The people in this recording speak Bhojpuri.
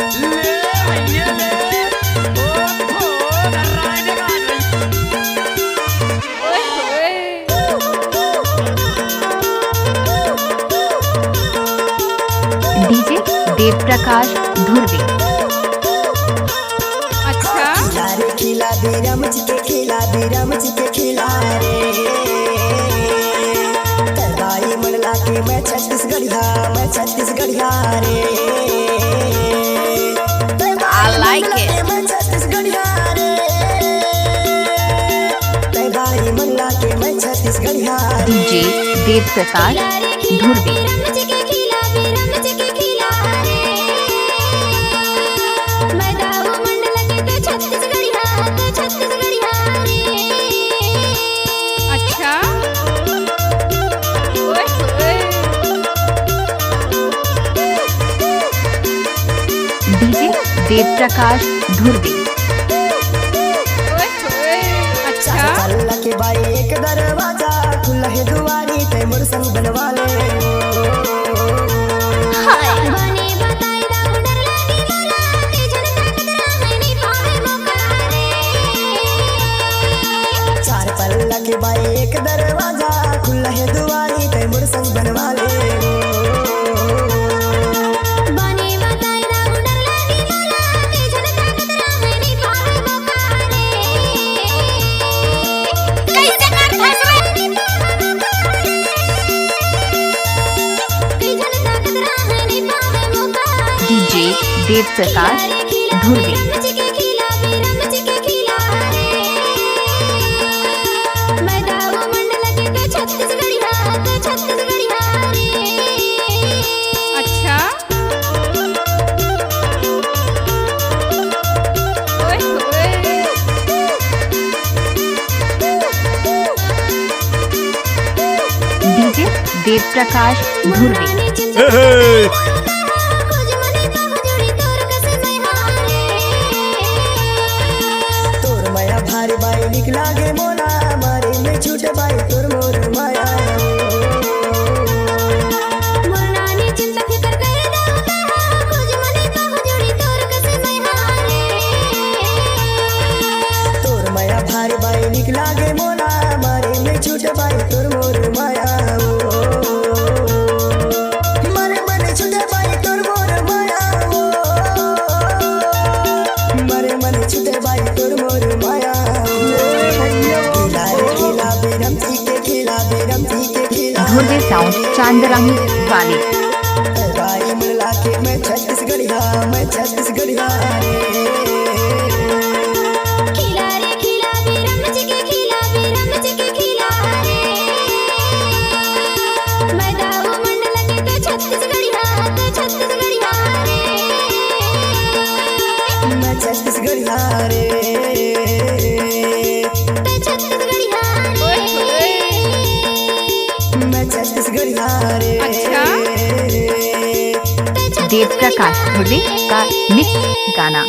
ले भैया ले ओ हो राने का डीजे देव प्रकाश धुर्वे। अच्छा रे खिला बेरम चिके खिला बेरम चिके खिला रे तरबाई मंडला के मैं छत्तीसगढ़िया रे I like it. मैं छत्तीसगढ़िया रे तरबाई मंडला के मैं छत्तीसगढ़िया रे डीजे देव प्रकाश धुर्वे। अच्छा डीजे देव प्रकाश धुर्वे। अच्छा अल्लाह के बाई एक दरवाजा खुला है दुआरी ते मोर संग बनवा ले चार पल्ला के बाई एक दरवाजा खुला है दुआरी ते मोर संग बनवा ले डीजे देव प्रकाश धुर्वे। अच्छा डीजे देव प्रकाश धुर्वे। तोर माया भारी बाई निकला गे मोला मारे में छूटे बाई तोर मोर माया तोर माया भारी बाई निकला गे मोला मारे में छूटे बाई तोर मोर माया मारे मने छूटे बाई तोर मोर माया मारे मने छूटे बाई तोर मोर माया खिला रे खिला बेरम चीके खिला बेरम चीके खिला धुर्वे साउंड चांदराही वाले। बाई मिला के मैं छत्तीसगढ़िया रे मैं छत्तीसगढ़िया रे मैं छत्तीसगढ़िया रे अच्छा देव प्रकाश धुर्वे का मिक्स गाना।